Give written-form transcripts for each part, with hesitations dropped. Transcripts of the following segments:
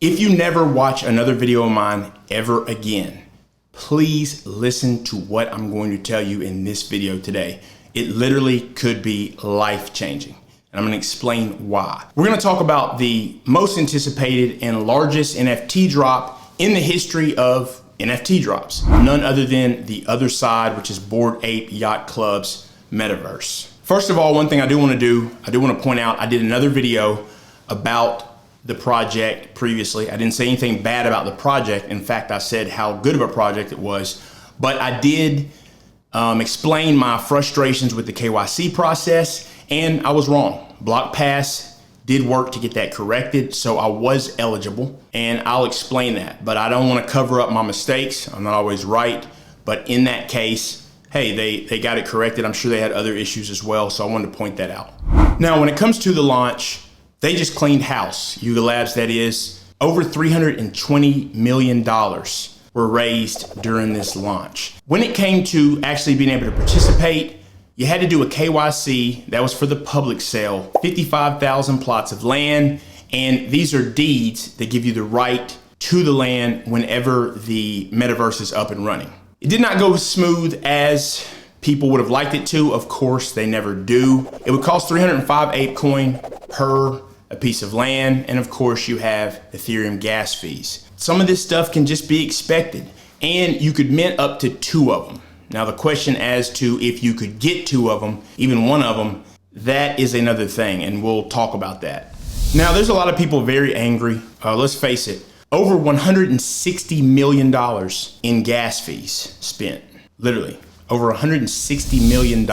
If you never watch another video of mine ever again, please listen to what I'm going to tell you in this video today. It literally could be life-changing, and I'm gonna explain why. We're gonna talk about the most anticipated and largest NFT drop in the history of NFT drops. None other than the Otherside, which is Board Ape Yacht Club's metaverse. First of all, one thing I do wanna point out, I did another video about the project previously. I didn't say anything bad about the project. In fact, I said how good of a project it was, but I did explain my frustrations with the KYC process, and I was wrong. BlockPass did work to get that corrected, so I was eligible, and I'll explain that. But I don't want to cover up my mistakes. I'm not always right, but in that case, hey, they got it corrected. I'm sure they had other issues as well, so I wanted to point that out. Now, when it comes to the launch, they just cleaned house. Yuga Labs, that is. Over $320 million were raised during this launch. When it came to actually being able to participate, you had to do a KYC. That was for the public sale, 55,000 plots of land. And these are deeds that give you the right to the land whenever the metaverse is up and running. It did not go as smooth as people would have liked it to. Of course, they never do. It would cost 305 Apecoin per a piece of land. And of course, you have Ethereum gas fees. Some of this stuff can just be expected, and you could mint up to 2 of them. Now, the question as to if you could get 2 of them, even 1 of them, that is another thing, and we'll talk about that. Now, there's a lot of people very angry. Let's face it, over $160 million in gas fees spent, literally. Over $160 million.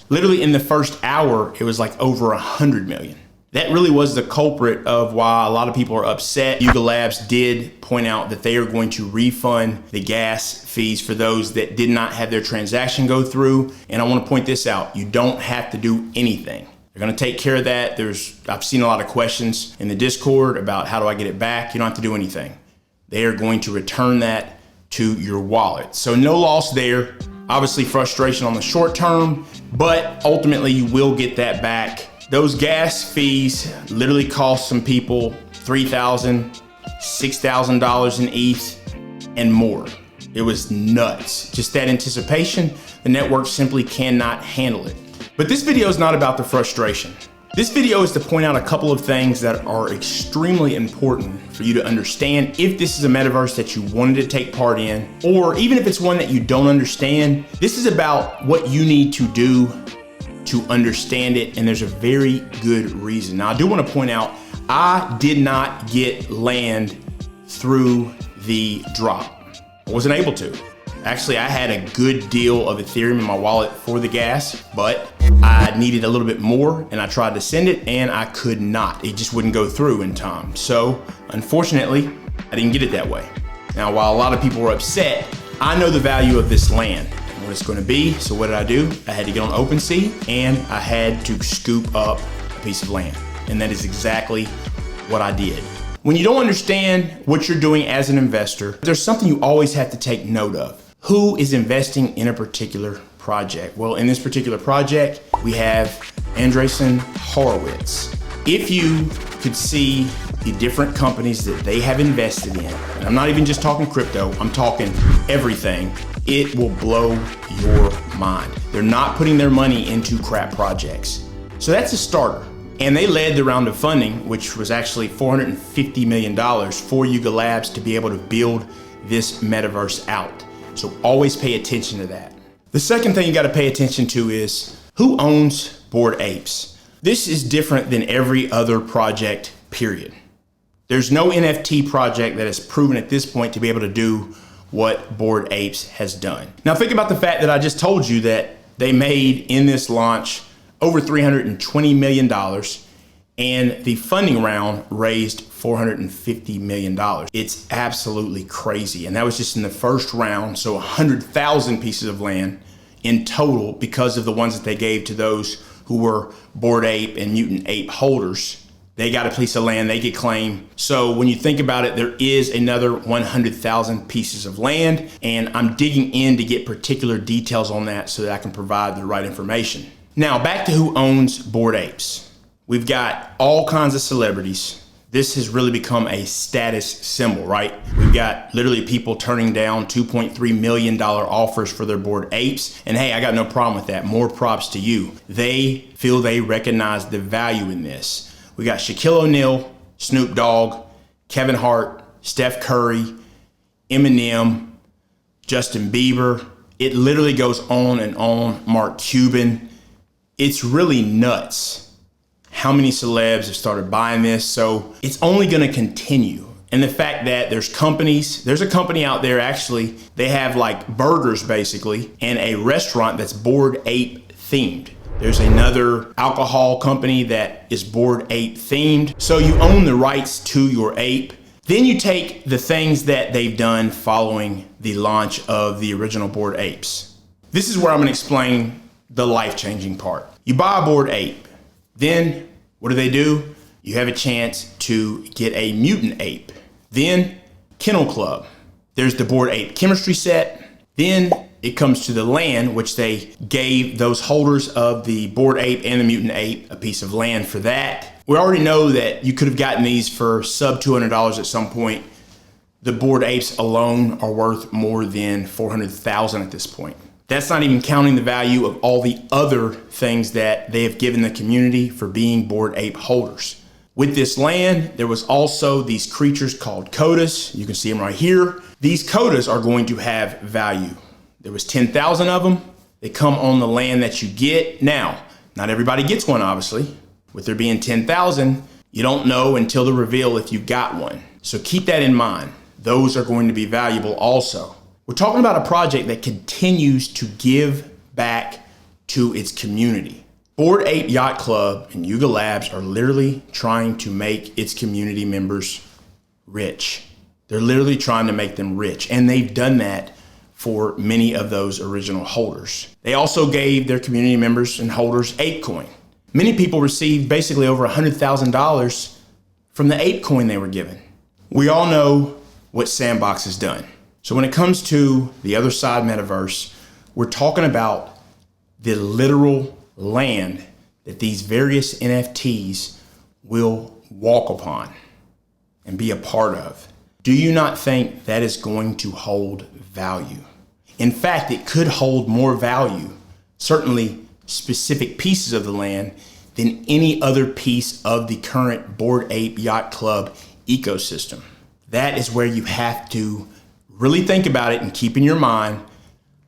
Literally in the first hour, it was like over 100 million. That really was the culprit of why a lot of people are upset. Yuga Labs did point out that they are going to refund the gas fees for those that did not have their transaction go through. And I want to point this out. You don't have to do anything. They're going to take care of that. I've seen a lot of questions in the Discord about how do I get it back? You don't have to do anything. They are going to return that to your wallet. So no loss there. Obviously frustration on the short term, but ultimately you will get that back. Those gas fees literally cost some people $3,000, $6,000 in ETH and more. It was nuts. Just that anticipation, the network simply cannot handle it. But this video is not about the frustration. This video is to point out a couple of things that are extremely important for you to understand if this is a metaverse that you wanted to take part in, or even if it's one that you don't understand. This is about what you need to do to understand it, and there's a very good reason. Now, I do want to point out, I did not get land through the drop. I wasn't able to. Actually, I had a good deal of Ethereum in my wallet for the gas, but I needed a little bit more, and I tried to send it, and I could not. It just wouldn't go through in time. So, unfortunately, I didn't get it that way. Now, while a lot of people were upset, I know the value of this land, what it's going to be. So what did I do? I had to get on OpenSea, and I had to scoop up a piece of land. And that is exactly what I did. When you don't understand what you're doing as an investor, there's something you always have to take note of. Who is investing in a particular project? Well, in this particular project, we have Andreessen Horowitz. If you could see the different companies that they have invested in, and I'm not even just talking crypto, I'm talking everything, it will blow your mind. They're not putting their money into crap projects. So that's a starter. And they led the round of funding, which was actually $450 million for Yuga Labs to be able to build this metaverse out. So always pay attention to that. The second thing you got to pay attention to is who owns Board Apes. This is different than every other project, period. There's no NFT project that has proven at this point to be able to do what Board Apes has done. Now think about the fact that I just told you that they made in this launch over $320 million, and the funding round raised $450 million. It's absolutely crazy. And that was just in the first round. So 100,000 pieces of land in total because of the ones that they gave to those who were Bored Ape and Mutant Ape holders. They got a piece of land they could claim. So when you think about it, there is another 100,000 pieces of land, and I'm digging in to get particular details on that so that I can provide the right information. Now back to who owns Bored Apes. We've got all kinds of celebrities this has really become a status symbol, right? We've got literally people turning down $2.3 million offers for their Bored Apes. And hey, I got no problem with that. More props to you. They feel they recognize the value in this. We got Shaquille O'Neal, Snoop Dogg, Kevin Hart, Steph Curry, Eminem, Justin Bieber. It literally goes on and on. Mark Cuban. It's really nuts how many celebs have started buying this. So it's only going to continue. And the fact that there's a company out there actually, they have like burgers basically, and a restaurant that's Bored Ape themed. There's another alcohol company that is Bored Ape themed. So you own the rights to your ape. Then you take the things that they've done following the launch of the original Bored Apes. This is where I'm going to explain the life-changing part. You buy a Bored Ape. Then what do? You have a chance to get a mutant ape. Then Kennel Club. There's the Bored Ape chemistry set. Then it comes to the land, which they gave those holders of the Bored Ape and the mutant ape a piece of land for that. We already know that you could have gotten these for sub $200 at some point. The Bored Apes alone are worth more than $400,000 at this point. That's not even counting the value of all the other things that they have given the community for being Bored Ape holders. With this land, there was also these creatures called Kodas. You can see them right here. These Kodas are going to have value. There was 10,000 of them. They come on the land that you get. Now, not everybody gets one, obviously. With there being 10,000, you don't know until the reveal if you got one. So keep that in mind. Those are going to be valuable also. We're talking about a project that continues to give back to its community. Bored Ape Yacht Club and Yuga Labs are literally trying to make its community members rich. They're literally trying to make them rich, and they've done that for many of those original holders. They also gave their community members and holders Apecoin. Many people received basically over $100,000 from the Apecoin they were given. We all know what Sandbox has done. So when it comes to the Otherside Metaverse, we're talking about the literal land that these various NFTs will walk upon and be a part of. Do you not think that is going to hold value? In fact, it could hold more value, certainly specific pieces of the land, than any other piece of the current Bored Ape Yacht Club ecosystem. That is where you have to really think about it and keep in your mind,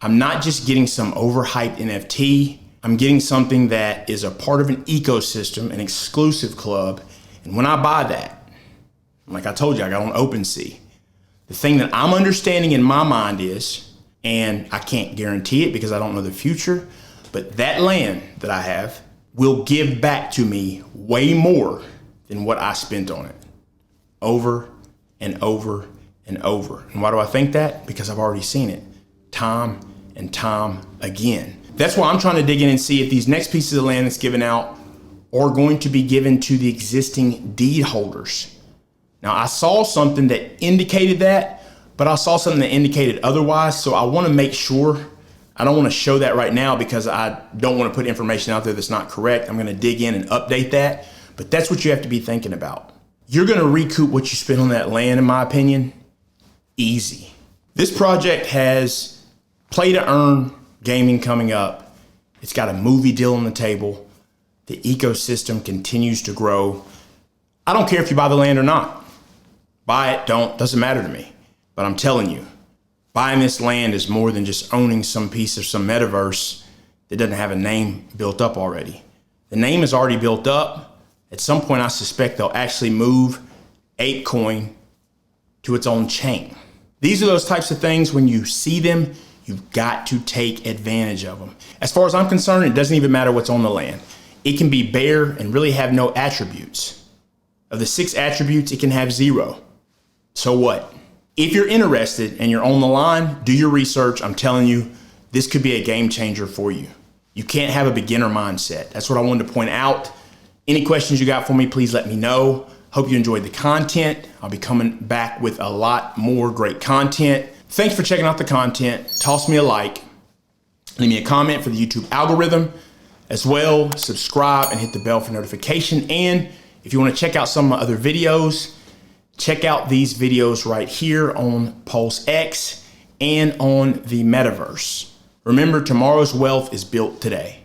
I'm not just getting some overhyped NFT. I'm getting something that is a part of an ecosystem, an exclusive club. And when I buy that, like I told you, I got on OpenSea. The thing that I'm understanding in my mind is, and I can't guarantee it because I don't know the future, but that land that I have will give back to me way more than what I spent on it. Over and over and over. And why do I think that? Because I've already seen it time and time again. That's why I'm trying to dig in and see if these next pieces of land that's given out are going to be given to the existing deed holders. Now, I saw something that indicated that, but I saw something that indicated otherwise. So I want to make sure. I don't want to show that right now because I don't want to put information out there that's not correct. I'm going to dig in and update that. But that's what you have to be thinking about. You're going to recoup what you spent on that land, in my opinion, easy. This project has play to earn gaming coming up. It's got a movie deal on the table. The ecosystem continues to grow. I don't care if you buy the land or not. Buy it, don't, doesn't matter to me. But I'm telling you, buying this land is more than just owning some piece of some metaverse that doesn't have a name built up already. The name is already built up. At some point, I suspect they'll actually move Apecoin to its own chain. These are those types of things, when you see them, you've got to take advantage of them. As far as I'm concerned, it doesn't even matter what's on the land. It can be bare and really have no attributes. Of the 6 attributes, it can have 0. So what? If you're interested and you're on the line, do your research. I'm telling you, this could be a game changer for you. You can't have a beginner mindset. That's what I wanted to point out. Any questions you got for me, please let me know. Hope you enjoyed the content. I'll be coming back with a lot more great content. Thanks for checking out the content. Toss me a like. Leave me a comment for the YouTube algorithm. As well, subscribe and hit the bell for notification. And If you want to check out some of my other videos, check out these videos right here on Pulse X and on the metaverse. Remember, tomorrow's wealth is built today.